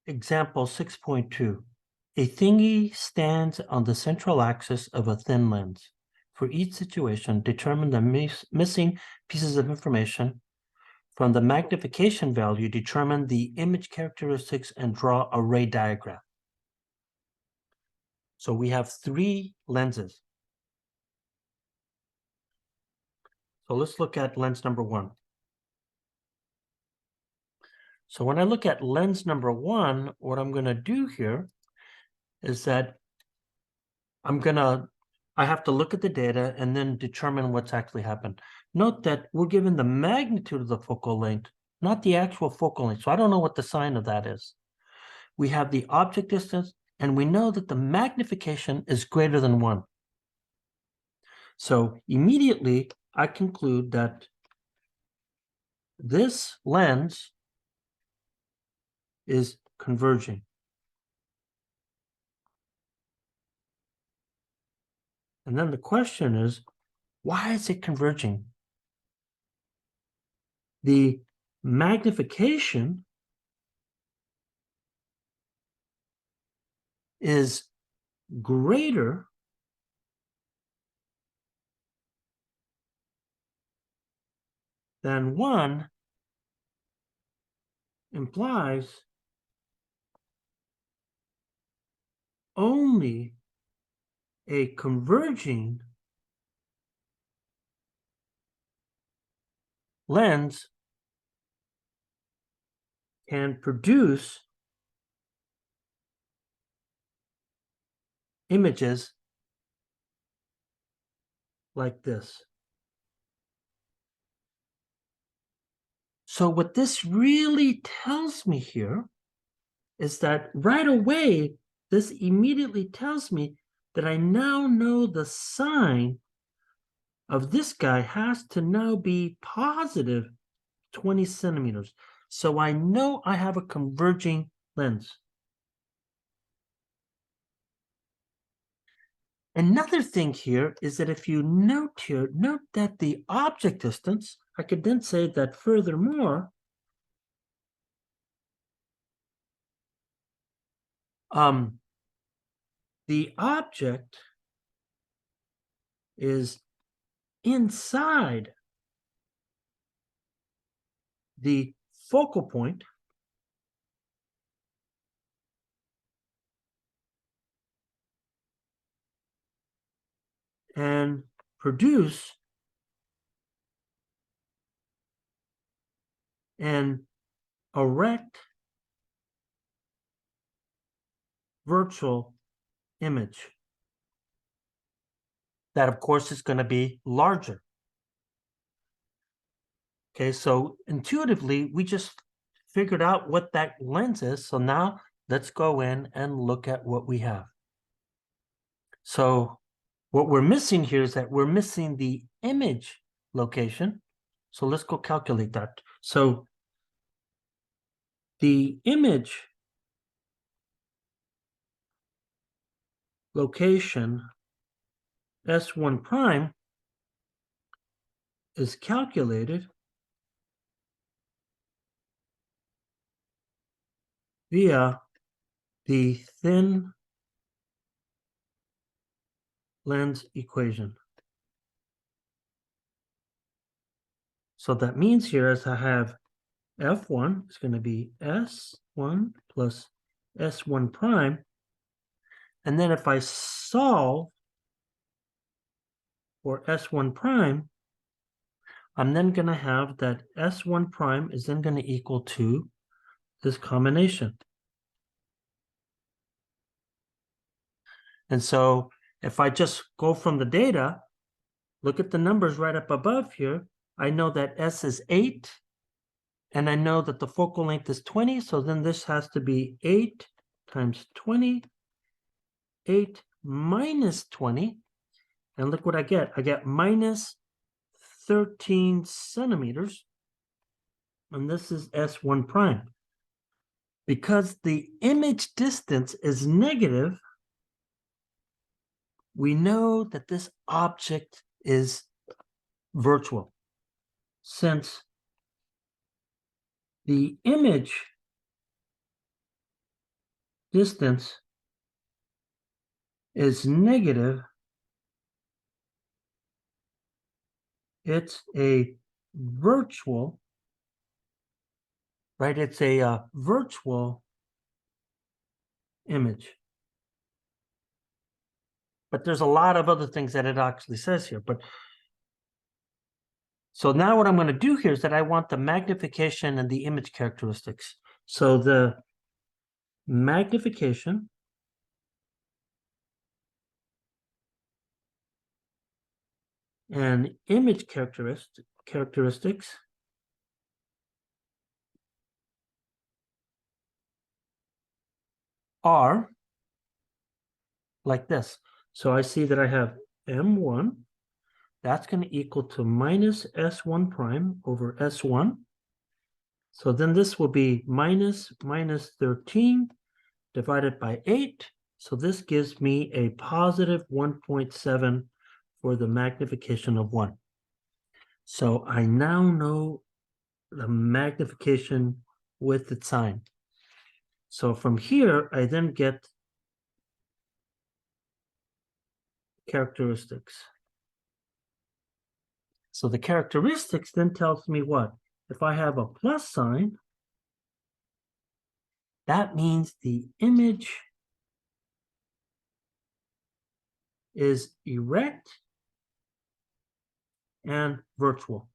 Example 6.2. A thingy stands on the central axis of a thin lens. For each situation, determine the missing pieces of information. From the magnification value, determine the image characteristics and draw a ray diagram. So we have 3 lenses. So let's look at lens number 1. So when I look at lens number 1, what I'm going to do here is that I have to look at the data and then determine what's actually happened. Note that we're given the magnitude of the focal length, not the actual focal length. So I don't know what the sign of that is. We have the object distance, and we know that the magnification is greater than 1. So immediately, I conclude that this lens is converging. And then the question is, why is it converging? The magnification is greater than 1 implies only a converging lens can produce images like this. So what this really tells me here is that right away, this immediately tells me that I now know the sign of this guy has to now be positive 20 centimeters. So I know I have a converging lens. Another thing here is that if you note here, note that the object distance, I could then say that furthermore, the object is inside the focal point, and produce an erect virtual image. That, of course, is going to be larger. Okay, so intuitively, we just figured out what that lens is. So now let's go in and look at what we have. So what we're missing here is that we're missing the image location. So let's go calculate that. So the image location S1 prime is calculated via the thin lens equation. So that means here as I have F1 is going to be S1 plus S1 prime. And then if I solve for S1 prime, I'm then going to have that S1 prime is then going to equal to this combination. And so if I just go from the data, look at the numbers right up above here, I know that S is 8, and I know that the focal length is 20, so then this has to be 8 times 20, 8 minus 20, and look what I get. I get minus 13 centimeters, and this is S1 prime. Because the image distance is negative, we know that this object is virtual. Since the image distance is negative, it's a virtual, right? It's a virtual image. But there's a lot of other things that it actually says here. But so now what I'm going to do here is that I want the magnification and the image characteristics. So the magnification and image characteristics are like this. So I see that I have M1, that's going to equal to minus S1 prime over S1. So then this will be minus 13 divided by 8. So this gives me a positive 1.7 for the magnification of 1. So I now know the magnification with its sign. So from here, I then get characteristics. So the characteristics then tells me what? If I have a plus sign, that means the image is erect and virtual.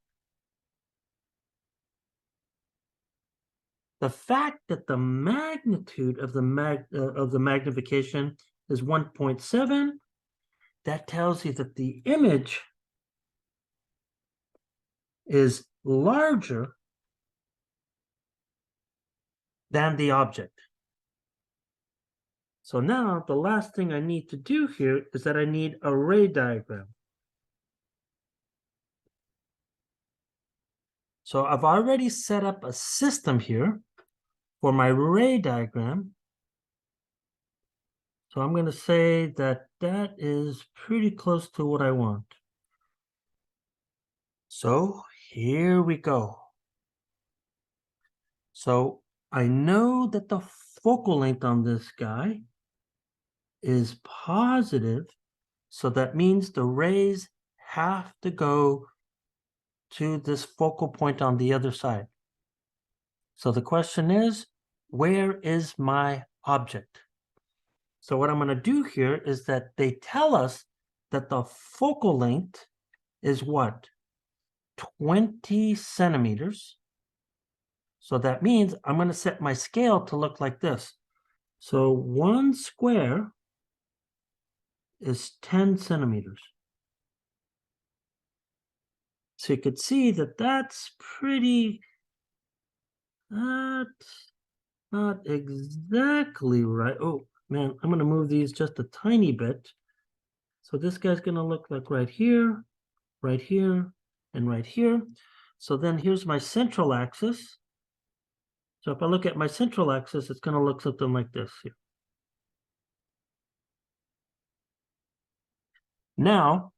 The fact that the magnitude of the magnification is 1.7, that tells you that the image is larger than the object. So now the last thing I need to do here is that I need a ray diagram. So I've already set up a system here for my ray diagram. So I'm going to say that that is pretty close to what I want. So here we go. So I know that the focal length on this guy is positive. So that means the rays have to go to this focal point on the other side. So the question is, where is my object? So what I'm going to do here is that they tell us that the focal length is what? 20 centimeters. So that means I'm going to set my scale to look like this. So 1 square is 10 centimeters. So you could see that that's pretty, not exactly right. Oh man, I'm going to move these just a tiny bit. So this guy's going to look like right here, and right here. So then here's my central axis. So if I look at my central axis, it's going to look something like this here. Now,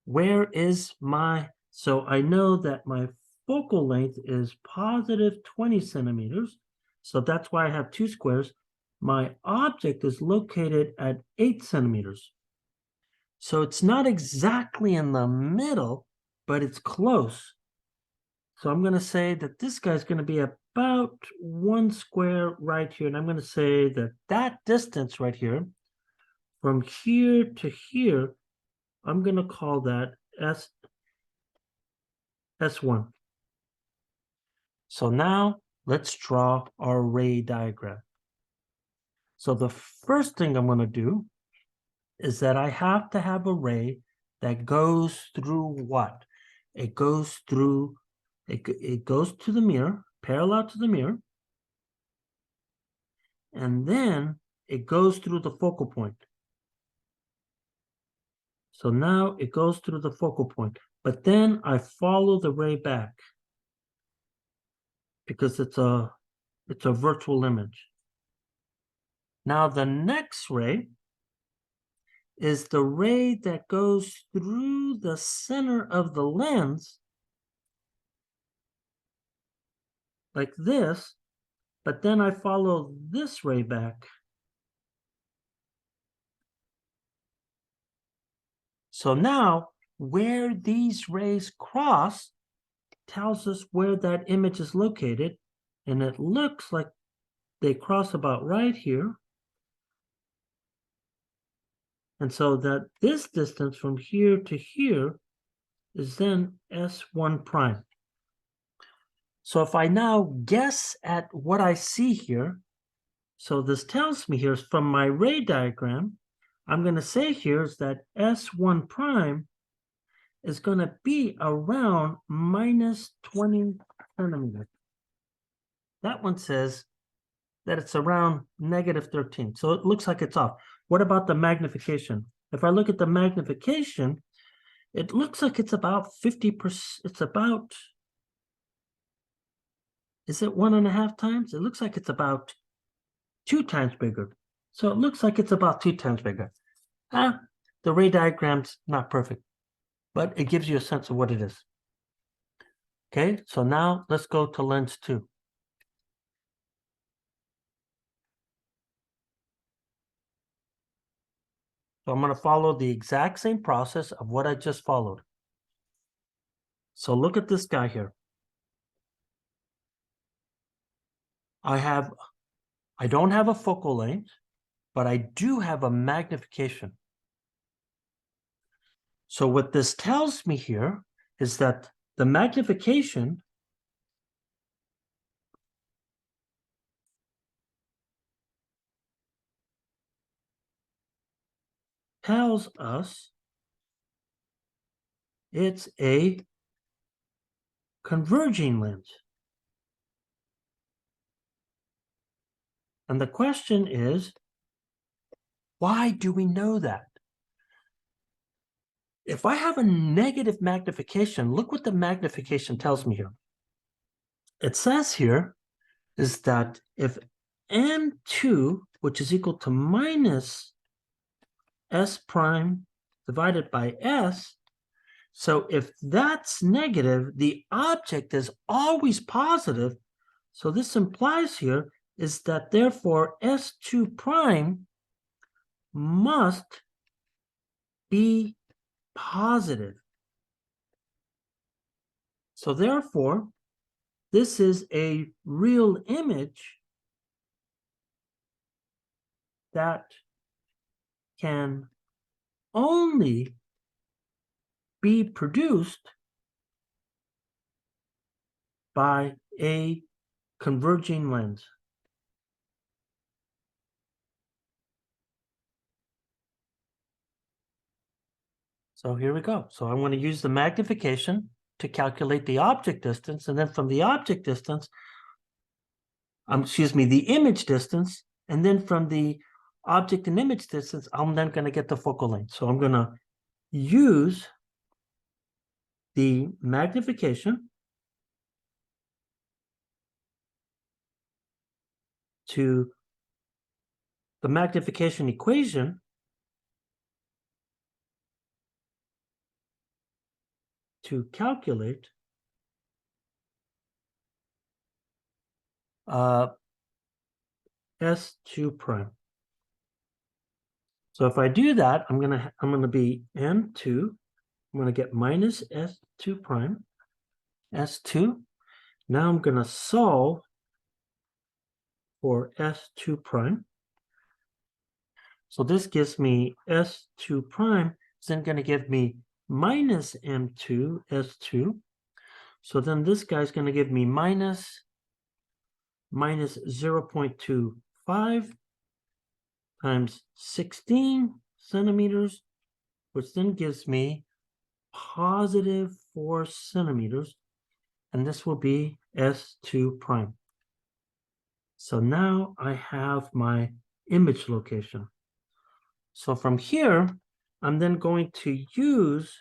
where is my, so I know that my focal length is positive 20 centimeters. So that's why I have 2 squares. My object is located at 8 centimeters. So it's not exactly in the middle, but it's close. So I'm going to say that this guy's going to be about 1 square right here. And I'm going to say that that distance right here, from here to here, I'm going to call that S1. So now let's draw our ray diagram. So the first thing I'm going to do is that I have to have a ray that goes through what? It goes through, it goes to the mirror, parallel to the mirror, and then it goes through the focal point. So now it goes through the focal point, but then I follow the ray back because it's a virtual image. Now the next ray is the ray that goes through the center of the lens like this, but then I follow this ray back. So now where these rays cross tells us where that image is located, and it looks like they cross about right here. And so that this distance from here to here is then S1 prime. So if I now guess at what I see here, so this tells me here from my ray diagram, I'm going to say here is that S1 prime is going to be around minus 20 centimeters. That one says that it's around negative 13. So it looks like it's off. What about the magnification? If I look at the magnification, it looks like it's about 50%. It's about, is it 1.5 times? It looks like it's about 2 times bigger. So it looks like it's about 2 times bigger. The ray diagram's not perfect, but it gives you a sense of what it is. Okay, so now let's go to lens 2. So I'm going to follow the exact same process of what I just followed. So look at this guy here. I don't have a focal length, but I do have a magnification. So what this tells me here is that the magnification tells us it's a converging lens. And the question is, why do we know that? If I have a negative magnification, look what the magnification tells me here. It says here is that if M2, which is equal to minus S prime divided by S, so if that's negative, the object is always positive. So this implies here is that therefore S2 prime must be positive. So therefore, this is a real image that can only be produced by a converging lens. So here we go. So I'm going to use the magnification to calculate the object distance, and then from the object distance, the image distance, and then from the object and image distance, I'm then going to get the focal length. So I'm going to use the magnification to the magnification equation to calculate S2 prime. So if I do that, I'm gonna be M2. I'm gonna get minus S2 prime, S2. Now I'm gonna solve for S2 prime. So this gives me S2 prime. It's then gonna give me minus M2 S2. So then this guy's gonna give me minus 0.25 times 16 centimeters, which then gives me positive 4 centimeters, and this will be S2 prime. So now I have my image location. So from here, I'm then going to use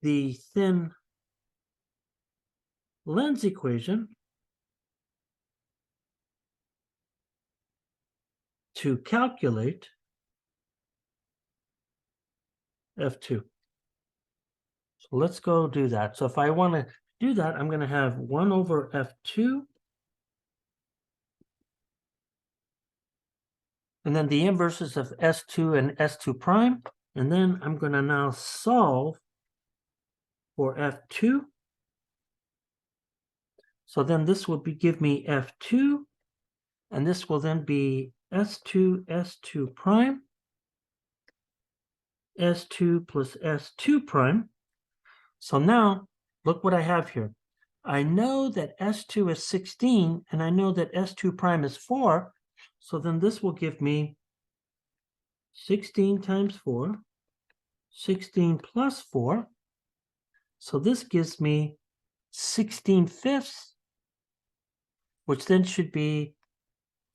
the thin lens equation to calculate F2. So let's go do that. So if I want to do that, I'm going to have 1 over F2. And then the inverses of S2 and S2 prime. And then I'm going to now solve for F2. So then this will give me F2, and this will then be S2, S2 prime, S2 plus S2 prime. So now, look what I have here. I know that S2 is 16, and I know that S2 prime is 4. So then this will give me 16 times 4, 16 plus 4. So this gives me 16/5, which then should be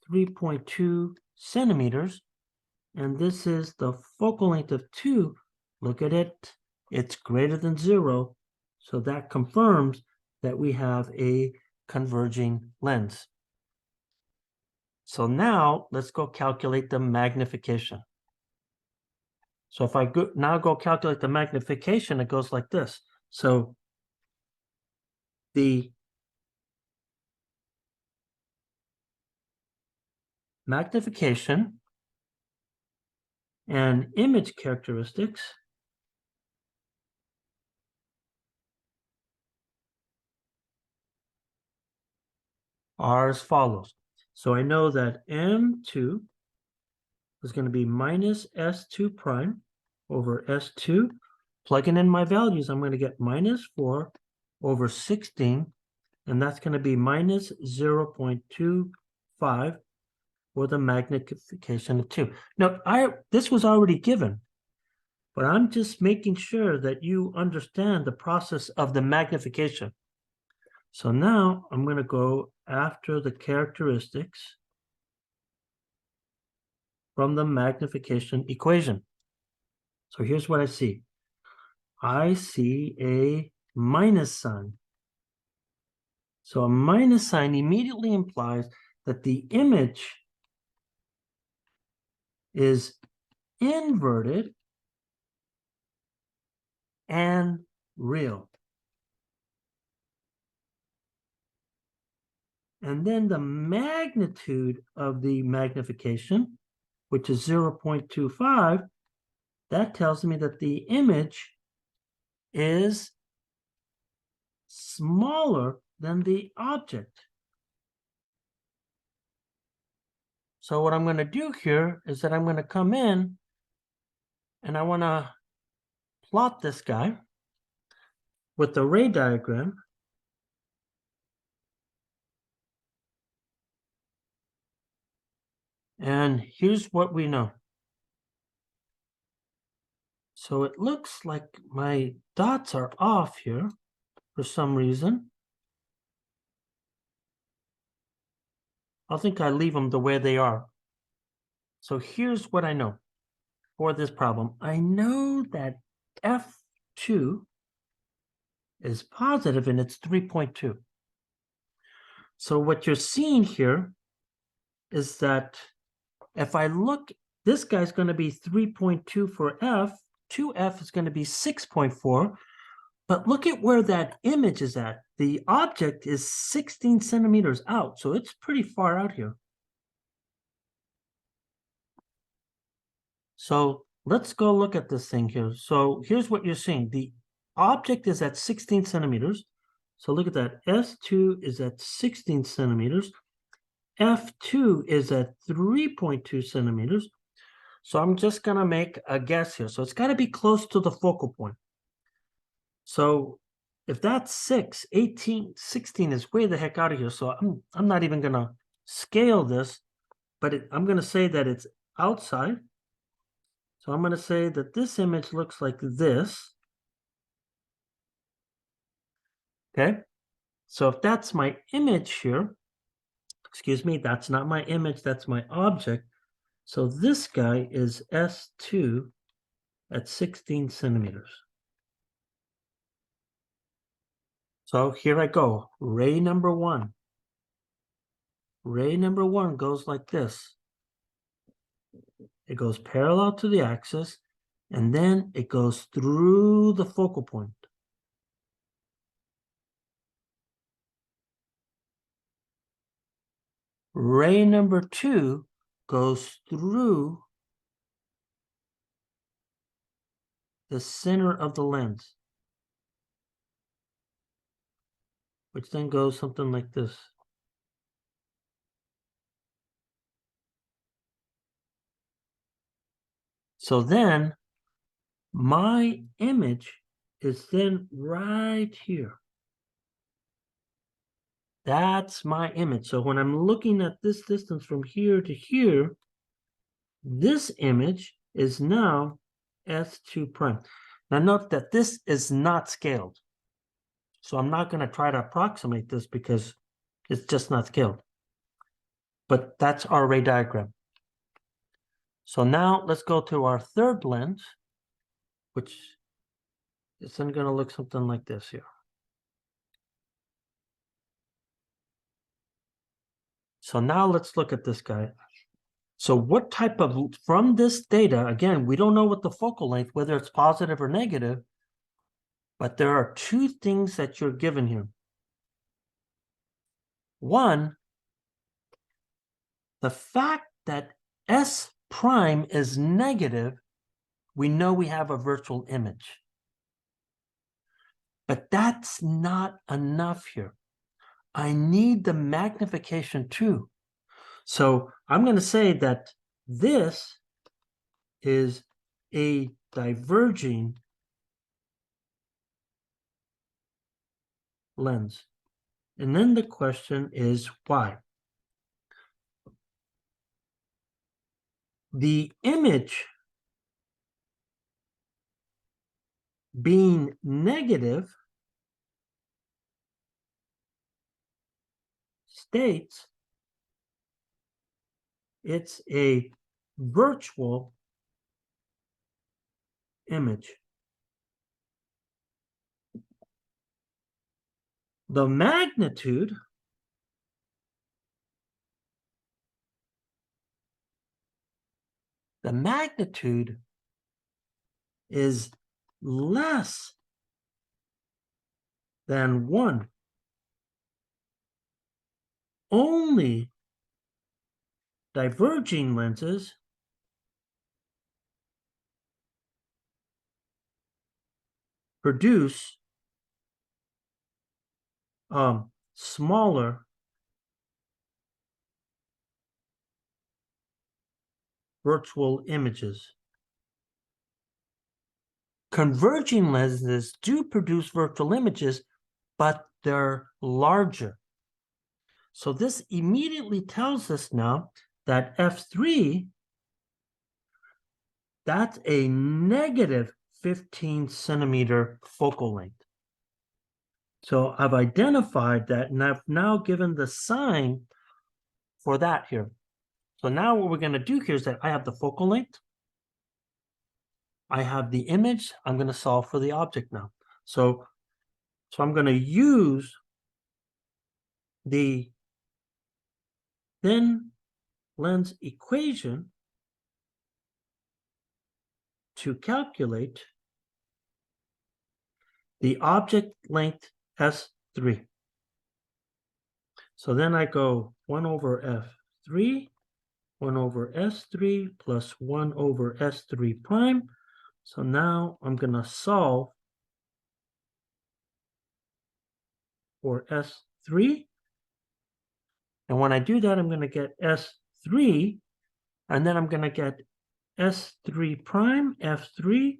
3.2 centimeters. And this is the focal length of 2. Look at it. It's greater than 0. So that confirms that we have a converging lens. So now let's go calculate the magnification. So if I now go calculate the magnification, it goes like this. So the magnification and image characteristics are as follows. So I know that M2 is going to be minus S2 prime over S2. Plugging in my values, I'm going to get minus 4 over 16, and that's going to be minus 0.25 for the magnification of 2. Now, this was already given, but I'm just making sure that you understand the process of the magnification. So now I'm going to go after the characteristics from the magnification equation. So here's what I see. I see a minus sign. So a minus sign immediately implies that the image is inverted and real. And then the magnitude of the magnification, which is 0.25, that tells me that the image is smaller than the object. So what I'm going to do here is that I'm going to come in and I want to plot this guy with the ray diagram. And here's what we know. So it looks like my dots are off here for some reason. I think I leave them the way they are. So here's what I know for this problem. I know that F2 is positive and it's 3.2. So what you're seeing here is that if I look, this guy's going to be 3.2 for F, 2F is going to be 6.4, but look at where that image is at. The object is 16 centimeters out, so it's pretty far out here. So let's go look at this thing here. So here's what you're seeing. The object is at 16 centimeters. So look at that. S2 is at 16 centimeters. F2 is at 3.2 centimeters. So I'm just going to make a guess here. So it's got to be close to the focal point. So if that's 6, 18, 16 is way the heck out of here. So I'm not even going to scale this, but I'm going to say that it's outside. So I'm going to say that this image looks like this. Okay. So if that's my image here, excuse me, that's not my image, that's my object. So this guy is S2 at 16 centimeters. So here I go. Ray number 1. Ray number 1 goes like this. It goes parallel to the axis, and then it goes through the focal point. Ray number 2 goes through the center of the lens, which then goes something like this. So then my image is then right here. That's my image. So when I'm looking at this distance from here to here, this image is now S2 prime. Now note that this is not scaled. So I'm not going to try to approximate this because it's just not scaled. But that's our ray diagram. So now let's go to our third lens, which is then going to look something like this here. So now let's look at this guy. So what type of, from this data, again, we don't know what the focal length, whether it's positive or negative, but there are two things that you're given here. One, the fact that S prime is negative, we know we have a virtual image. But that's not enough here. I need the magnification too. So I'm going to say that this is a diverging lens. And then the question is why? The image being negative states it's a virtual image. The magnitude is less than 1. Only diverging lenses produce smaller virtual images. Converging lenses do produce virtual images, but they're larger. So this immediately tells us now that f3, that's a negative 15 centimeter focal length. So I've identified that, and I've now given the sign for that here. So now what we're going to do here is that I have the focal length, I have the image, I'm going to solve for the object now. So I'm going to use the thin lens equation to calculate the object length S3. So then I go 1 over F3, 1 over S3 plus 1 over S3 prime. So now I'm going to solve for S3. And when I do that, I'm going to get S3, and then I'm going to get S3 prime, F3,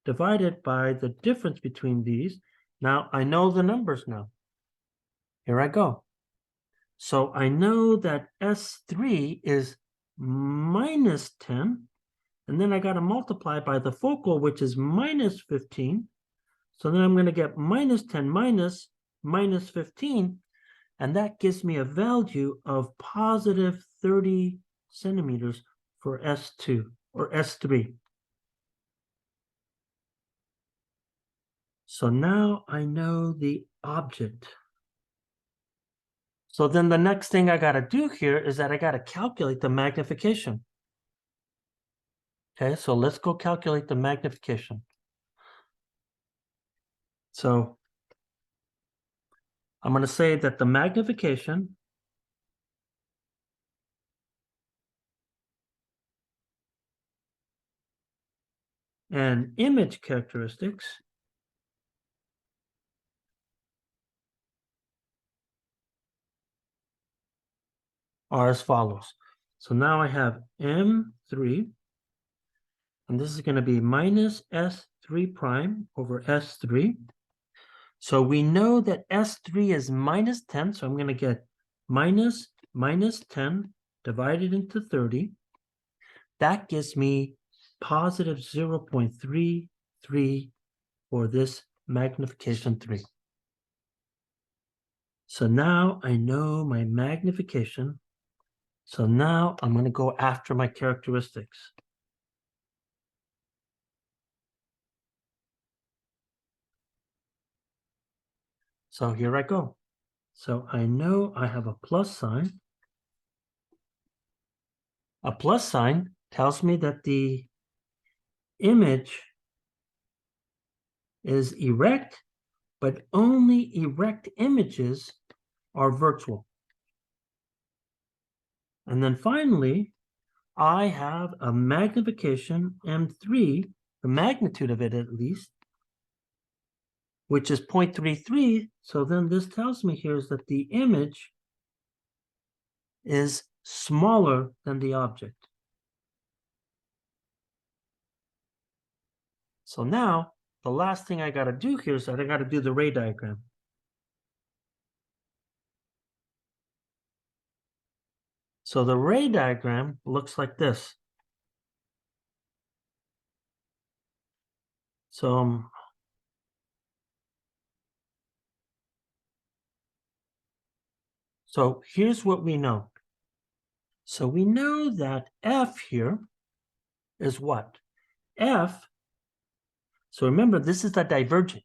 divided by the difference between these. Now, I know the numbers now. Here I go. So I know that S3 is minus 10, and then I got to multiply by the focal, which is minus 15. So then I'm going to get minus 10 minus 15, and that gives me a value of positive 30 centimeters for S2 or S3. So now I know the object. So then the next thing I got to do here is that I got to calculate the magnification. Okay, so let's go calculate the magnification. So I'm going to say that the magnification and image characteristics are as follows. So now I have M3, and this is going to be minus S3 prime over S3. So we know that S3 is minus 10, so I'm going to get minus 10 divided into 30. That gives me positive 0.33 for this magnification 3. So now I know my magnification. So now I'm going to go after my characteristics. So here I go. So I know I have a plus sign. A plus sign tells me that the image is erect, but only erect images are virtual. And then finally, I have a magnification M3, the magnitude of it at least, which is 0.33. So then this tells me here is that the image is smaller than the object. So now the last thing I got to do here is that I got to do the ray diagram. So the ray diagram looks like this. So here's what we know. So we know that F here is what? F, so remember this is the divergent.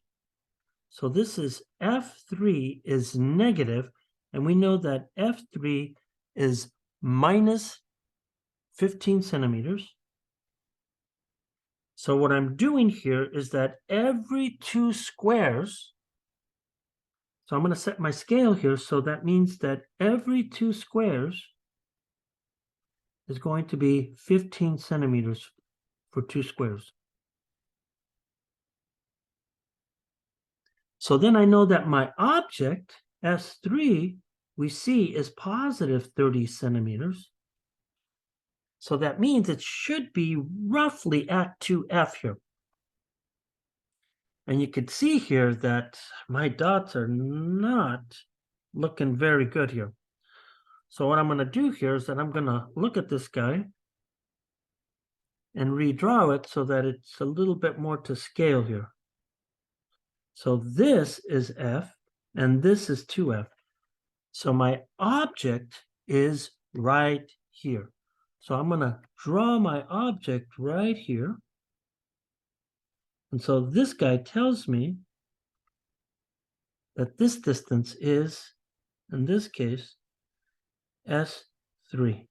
So this is F3 is negative, and we know that F3 is minus 15 centimeters. So what I'm doing here is that every 2 squares, so I'm going to set my scale here, so that means that every 2 squares is going to be 15 centimeters for 2 squares. So then I know that my object, S3, we see is positive 30 centimeters. So that means it should be roughly at 2F here. And you could see here that my dots are not looking very good here. So what I'm going to do here is that I'm going to look at this guy and redraw it so that it's a little bit more to scale here. So this is F and this is 2F. So my object is right here. So I'm going to draw my object right here. And so this guy tells me that this distance is, in this case, S3,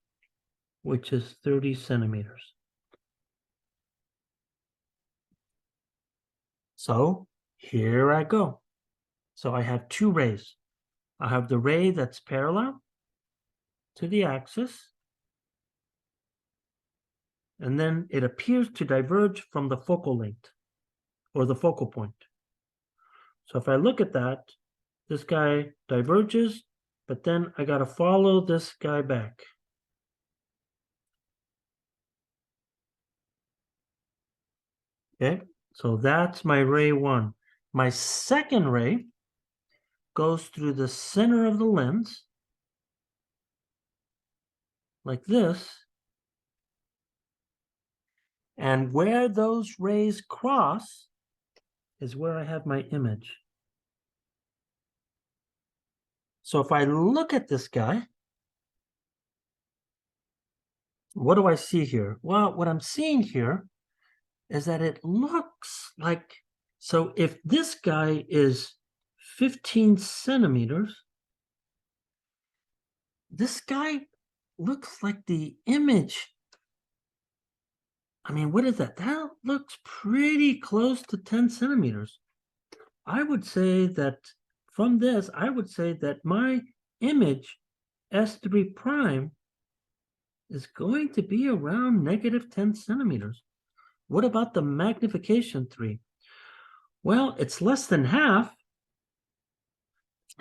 which is 30 centimeters. So here I go. So I have 2 rays. I have the ray that's parallel to the axis, and then it appears to diverge from the focal length or the focal point. So if I look at that, this guy diverges, but then I got to follow this guy back. Okay, so that's my ray 1. My second ray goes through the center of the lens, like this. And where those rays cross is where I have my image. So if I look at this guy, what do I see here? Well, what I'm seeing here is that it looks like, so if this guy is 15 centimeters, this guy looks like the image. I mean, what is that? That looks pretty close to 10 centimeters. I would say that from this, I would say that my image, S3 prime, is going to be around negative 10 centimeters. What about the magnification 3? Well, it's less than half.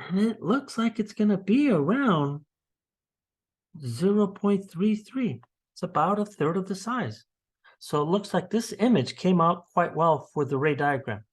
And it looks like it's going to be around 0.33. It's about a third of the size. So it looks like this image came out quite well for the ray diagram.